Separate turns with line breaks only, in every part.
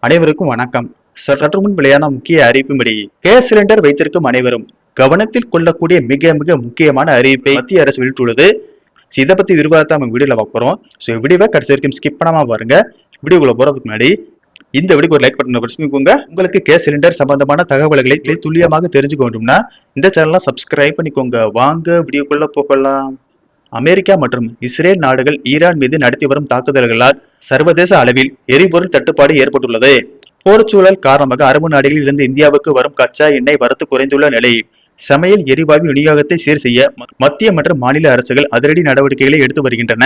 அனைவருக்கும் வணக்கம். சற்று முன் வெளியான முக்கிய அறிவிப்பின்படி கேஸ் சிலிண்டர் வைத்திருக்கும் அனைவரும் கவனத்தில் கொள்ளக்கூடிய மிக மிக முக்கியமான அறிவிப்பை மத்திய அரசு வெளியிட்டுள்ளது. இதை பத்தி விரிவாக நம்ம வீடியோல பார்க்க போறோம். வீடியோவை கடைசி வரைக்கும் ஸ்கிப் பண்ணாம பாருங்க. வீடியோக்குள்ள போறதுக்கு முன்னாடி இந்த வீடியோக்கு ஒரு லைக் பட்டனை பிரஸ் பண்ணிக்கோங்க. உங்களுக்கு கேஸ் சிலிண்டர் சம்பந்தமான தகவல்களை துல்லியமாக தெரிஞ்சுக்கணும்னா இந்த சேனலை சப்ஸ்கிரைப் பண்ணிக்கோங்க. வாங்க வீடியோக்குள்ள போகலாம். அமெரிக்கா மற்றும் இஸ்ரேல் நாடுகள் ஈரான் மீது நடத்தி வரும் தாக்குதல்களால் சர்வதேச அளவில் எரிபொருள் தட்டுப்பாடு ஏற்பட்டுள்ளது. போர்ச்சூழல் காரணமாக அரபு நாடுகளில் இருந்து இந்தியாவுக்கு வரும் கச்சா எண்ணெய் வரத்து குறைந்துள்ள நிலையில் சமையல் எரிவாயு விநியோகத்தை சீர் செய்ய மத்திய மற்றும் மாநில அரசுகள் அதிரடி நடவடிக்கைகளை எடுத்து வருகின்றன.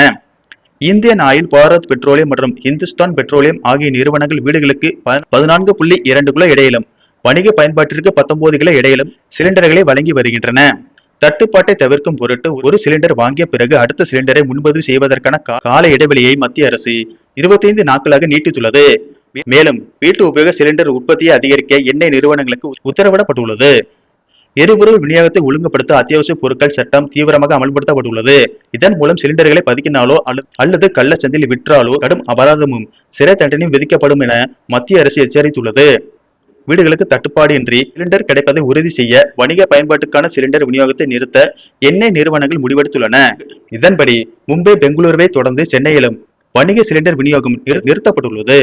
இந்தியன் ஆயில், பாரத் பெட்ரோலியம் மற்றும் இந்துஸ்தான் பெட்ரோலியம் ஆகிய நிறுவனங்கள் வீடுகளுக்கு 14.2 கிலோ எடையிலும் வணிக பயன்பாட்டிற்கு 19 கிலோ எடையிலும் சிலிண்டர்களை வழங்கி வருகின்றன. தட்டுப்பாட்டை தவிர்க்கும் பொருட்டு ஒரு சிலிண்டர் வாங்கிய பிறகு அடுத்த சிலிண்டரை முன்பதிவு செய்வதற்கான கால இடைவெளியை மத்திய அரசு 25 நாட்களாக நீட்டித்துள்ளது. மேலும் வீட்டு உபயோக சிலிண்டர் உற்பத்தியை அதிகரிக்க எண்ணெய் நிறுவனங்களுக்கு உத்தரவிடப்பட்டுள்ளது. எரிபொருள் விநியோகத்தை ஒழுங்குபடுத்த அத்தியாவசிய பொருட்கள் சட்டம் தீவிரமாக அமல்படுத்தப்பட்டுள்ளது. இதன் மூலம் சிலிண்டர்களை பதுக்கினாலோ அல்லது கள்ளச்சந்தையில் விற்றாலோ கடும் அபராதமும் சிறை தண்டனையும் விதிக்கப்படும் என மத்திய அரசு எச்சரித்துள்ளது. வீடுகளுக்கு தட்டுப்பாடு இன்றி சிலிண்டர் கிடைப்பதை உறுதி செய்ய வணிக பயன்பாட்டுக்கான சிலிண்டர் விநியோகத்தை நிறுத்த எண்ணெய் நிறுவனங்கள் முடிவெடுத்துள்ளன. இதன்படி மும்பை, பெங்களூருவை தொடர்ந்து சென்னையிலும் வணிக சிலிண்டர் விநியோகம் நிறுத்தப்பட்டுள்ளது.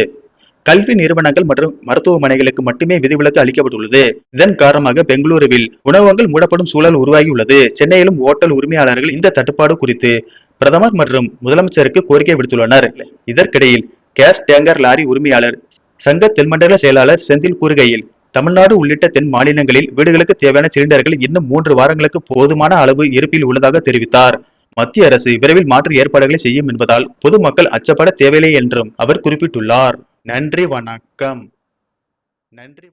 கல்வி நிறுவனங்கள் மற்றும் மருத்துவமனைகளுக்கு மட்டுமே விதிவிலக்கு அளிக்கப்பட்டுள்ளது. இதன் காரணமாக பெங்களூருவில் உணவகங்கள் மூடப்படும் சூழல் உருவாகியுள்ளது. சென்னையிலும் ஓட்டல் உரிமையாளர்கள் இந்த தட்டுப்பாடு குறித்து பிரதமர் மற்றும் முதலமைச்சருக்கு கோரிக்கை விடுத்துள்ளனர். இதற்கிடையில் கேஸ் டேங்கர் லாரி உரிமையாளர் சங்க தென்மண்டல செயலாளர் செந்தில் கூறுகையில், தமிழ்நாடு உள்ளிட்ட தென் மாநிலங்களில் வீடுகளுக்கு தேவையான சிலிண்டர்கள் இன்னும் 3 வாரங்களுக்கு போதுமான அளவு இருப்பில் உள்ளதாக தெரிவித்தார். மத்திய அரசு விரைவில் மாற்று ஏற்பாடுகளை செய்யும் என்பதால் பொதுமக்கள் அச்சப்பட தேவையில்லை என்றும் அவர் குறிப்பிட்டுள்ளார். நன்றி, வணக்கம். நன்றி.